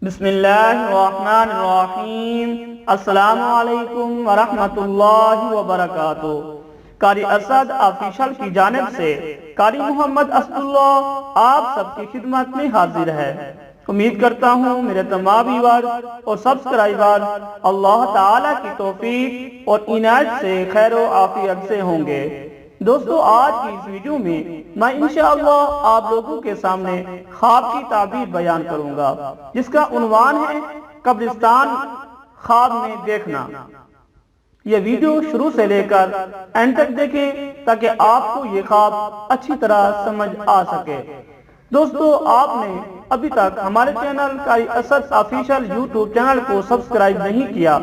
بسم اللہ الرحمن الرحیم۔ السلام علیکم ورحمۃ اللہ وبرکاتہ۔ قاری اسد آفیشل کی جانب سے قاری محمد اسد اللہ آپ سب کی خدمت میں حاضر ہے۔ امید کرتا ہوں میرے تمام ویورز اور سبسکرائبر اللہ تعالیٰ کی توفیق اور عنایت سے خیر و عافیت سے ہوں گے۔ دوستو، آج کی اس ویڈیو میں میں انشاءاللہ آپ لوگوں کے سامنے خواب کی تعبیر بیان کروں گا، جس کا عنوان ہے قبرستان خواب میں دیکھنا۔ یہ ویڈیو شروع سے لے کر اینڈ تک دیکھیں تاکہ آپ کو یہ خواب اچھی طرح سمجھ آ سکے۔ دوستو، آپ نے ابھی تک ہمارے چینل قاری اسد آفیشل یوٹیوب چینل کو سبسکرائب نہیں کیا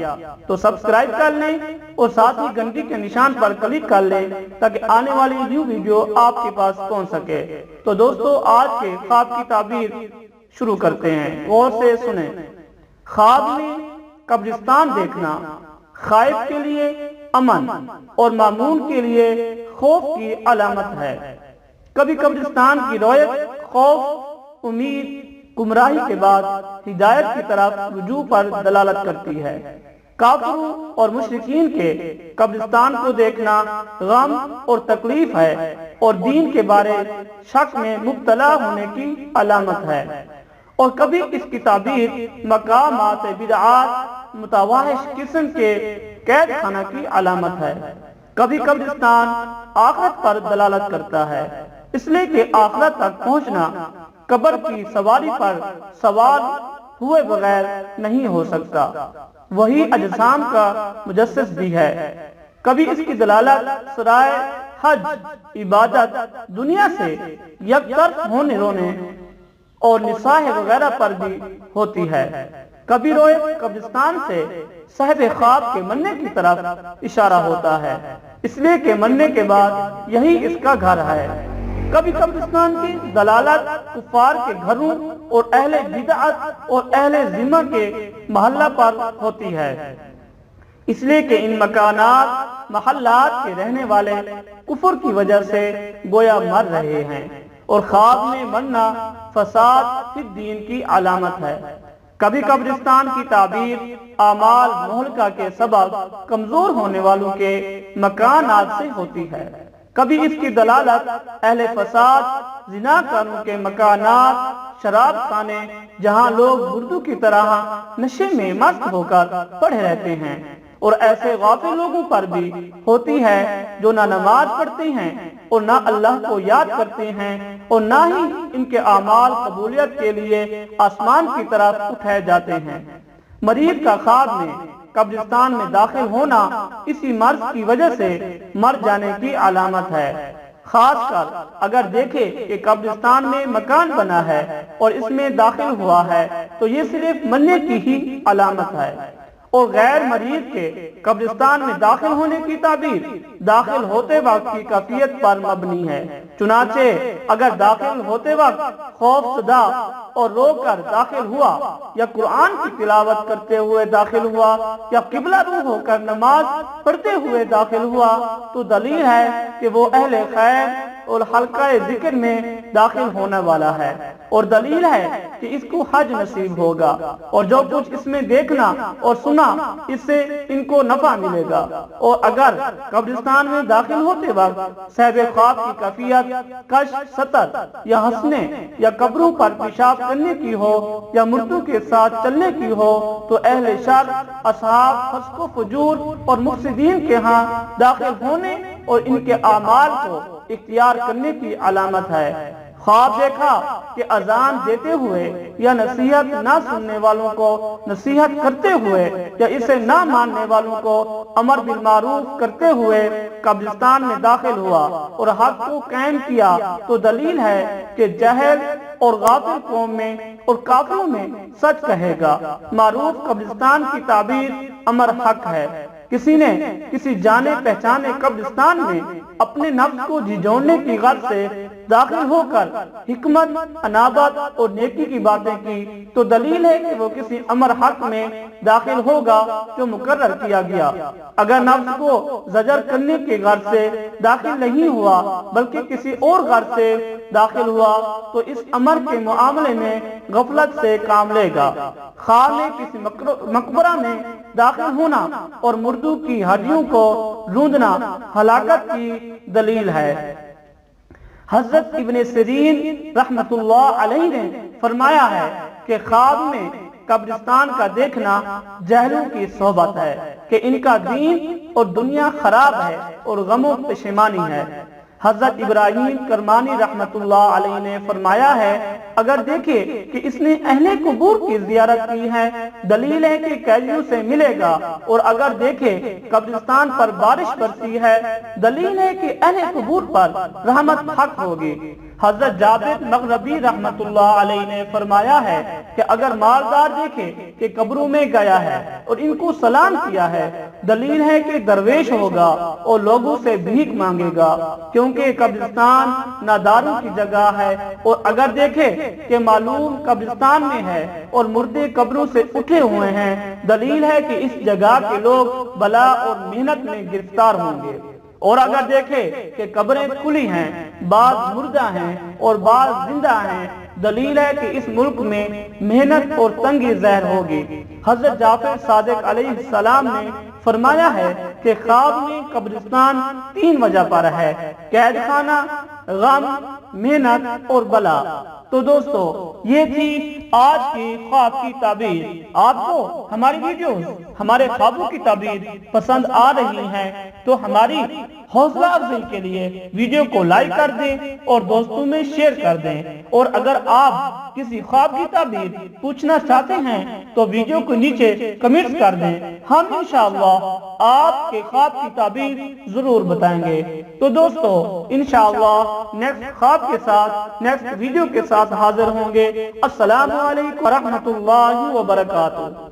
تو سبسکرائب کر لیں اور ساتھ ہی گھنٹی کے نشان پر کلک کر لیں تاکہ آنے والی نیو ویڈیو آپ کے پاس پہنچ سکے۔ تو دوستو، آج کے خواب کی تعبیر شروع کرتے ہیں، غور سے سنیں۔ خواب میں قبرستان دیکھنا خائف کے لیے امن اور مامون کے لیے خوف کی علامت ہے۔ کبھی قبرستان کی رویت خوف، امید، گمراہی کے بعد ہدایت کی طرف رجوع پر دلالت کرتی ہے۔ کافروں اور مشرکین کے قبرستان کو دیکھنا غم اور تکلیف ہے اور دین کے بارے شک میں مبتلا ہونے کی علامت ہے۔ اور کبھی اس کی تعبیر مقامات بدعات، متوحش قسم کے قید خانہ کی علامت ہے۔ کبھی قبرستان آخرت پر دلالت کرتا ہے، اس لیے کہ آخرت تک پہنچنا قبر کی سواری پر سوار ہوئے بغیر نہیں ہو سکتا۔ وہی اجسام کا مجسس بھی ہے۔ کبھی اس کی دلالت سرائے حج، عبادت، دنیا سے یک طرف ہونے رونے اور نصاح وغیرہ پر بھی ہوتی ہے۔ کبھی روئے قبرستان سے صاحب خواب کے مرنے کی طرف اشارہ ہوتا ہے، اس لیے کہ مرنے کے بعد یہی اس کا گھر ہے۔ کبھی قبرستان کی دلالت کفار کے گھروں اور اہل بدعت اور اہل ذمہ کے محلہ پر ہوتی ہے، اس لیے کہ ان مکانات محلات کے رہنے والے کفر کی وجہ سے گویا مر رہے ہیں، اور خواب میں مرنا فساد فی الدین کی علامت ہے۔ کبھی قبرستان کی تعبیر اعمال مہلکہ کے سبب کمزور ہونے والوں کے مکانات سے ہوتی ہے۔ کبھی اس کی دلالت اہل فساد، زنا کاروں کے مکانات، شراب خانے جہاں لوگ بردو کی طرح نشے میں مست ہو کر پڑے رہتے ہیں، اور ایسے غافل لوگوں پر بھی ہوتی ہے جو نہ نماز پڑھتے ہیں اور نہ اللہ کو یاد کرتے ہیں، اور نہ ہی ان کے اعمال قبولیت کے لیے آسمان کی طرف اٹھائے جاتے ہیں۔ مریض کا خواب میں قبرستان میں داخل ہونا اسی مرض کی وجہ سے مر جانے کی علامت ہے، خاص کر اگر دیکھے کہ قبرستان میں مکان بنا ہے اور اس میں داخل ہوا ہے تو یہ صرف مرنے کی ہی علامت ہے۔ اور غیر مریض کے قبرستان میں داخل ہونے کی تعبیر داخل ہوتے وقت کی کیفیت پر مبنی ہے۔ چنانچہ اگر داخل ہوتے وقت خوف زدہ اور رو کر داخل ہوا، یا قرآن کی تلاوت کرتے ہوئے داخل ہوا، یا قبلہ رو ہو کر نماز پڑھتے ہوئے داخل ہوا، تو دلیل ہے کہ وہ اہل خیر اور حلقہ ذکر میں داخل ہونے والا ہے، اور دلیل ہے کہ اس کو حج نصیب ہوگا، اور جو کچھ اس میں دیکھنا اور سنا اس سے ان کو نفع ملے گا۔ اور اگر قبرستان میں داخل ہوتے وقت صاحب خواب کی کیفیت کش، سطر یا ہنسنے یا قبروں پر پیشاب کرنے کی ہو یا مردوں کے ساتھ چلنے کی ہو، تو اہل شر، اصحاب فسق و فجور اور مفسدین کے ہاں داخل ہونے اور ان کے اعمال کو اختیار کرنے کی علامت ہے۔ خواب دیکھا کہ اذان دیتے ہوئے یا نصیحت نہ سننے والوں کو نصیحت کرتے ہوئے یا اسے نہ ماننے والوں کو امر بالمعروف کرتے ہوئے قبرستان میں داخل ہوا اور حق کو قائم کیا، تو دلیل ہے کہ جاہل اور غافل قوم میں اور کافروں میں سچ کہے گا۔ معروف قبرستان کی تعبیر امر حق ہے۔ کسی نے کسی جانے پہچانے قبرستان میں اپنے نفس کو جھنجھوڑنے کی غرض سے داخل ہو کر حکمت، انابت اور نیکی کی باتیں کی تو دلیل ہے کہ وہ کسی امر حق میں داخل ہوگا جو مقرر کیا گیا۔ اگر نفس کو زجر کرنے کے غرض سے داخل نہیں ہوا بلکہ کسی اور غرض سے داخل ہوا تو اس امر کے معاملے میں غفلت سے کام لے گا۔ خواہ میں کسی مقبرہ میں داخل ہونا اور مردوں کی ہڈیوں کو روندنا ہلاکت کی دلیل ہے۔ حضرت ابن سیرین رحمت اللہ علیہ نے فرمایا ہے کہ خواب میں قبرستان کا دیکھنا جہلوں کی صحبت ہے کہ ان کا دین اور دنیا خراب ہے اور غم و پشیمانی ہے۔ حضرت ابراہیم کرمانی رحمت اللہ علیہ نے فرمایا ہے اگر دیکھے کہ اس نے اہل قبور کی زیارت کی ہے دلیل ہے کہ قیدیوں سے ملے گا، اور اگر دیکھے قبرستان پر بارش برسی ہے دلیل ہے کہ اہل قبور پر رحمت حق ہوگی۔ حضرت جابر مغربی رحمت اللہ علیہ نے فرمایا ہے کہ اگر مالدار دیکھے کہ قبروں میں گیا ہے اور ان کو سلام کیا ہے دلیل ہے کہ درویش ہوگا اور لوگوں سے بھیک مانگے گا، کیونکہ قبرستان ناداروں کی جگہ ہے، اور اگر دیکھے کہ معلوم قبرستان میں ہے اور مردے قبروں سے اٹھے ہوئے ہیں دلیل ہے کہ اس جگہ کے لوگ بلا اور محنت میں گرفتار ہوں گے، اور اگر دیکھے کہ قبریں کھلی ہیں بعض مردہ ہیں اور بعض زندہ ہیں دلیل ہے کہ اس ملک میں محنت اور تنگی ظاہر ہوگی۔ حضرت جعفر صادق علیہ السلام نے فرمایا ہے کہ خواب میں قبرستان 3 وجہ پر ہے: قید خانہ، غم، محنت اور بلا۔ تو دوستو یہ تھی آج کی خواب کی تعبیر۔ آپ کو ہماری ویڈیوز، ہمارے خوابوں کی تعبیر پسند آ رہی ہیں تو ہماری حوصلہ افزائی کے لیے ویڈیو کو لائک کر دیں اور دوستوں میں شیئر کر دیں، اور اگر آپ کسی خواب کی تعبیر پوچھنا چاہتے ہیں تو ویڈیو کو نیچے کمنٹس کر دیں، ہم انشاءاللہ آپ کے خواب کی تعبیر ضرور بتائیں گے۔ تو دوستو انشاءاللہ نیکسٹ خواب کے ساتھ، نیکسٹ ویڈیو کے ساتھ حاضر ہوں گے۔ السلام علیکم ورحمۃ اللہ وبرکاتہ۔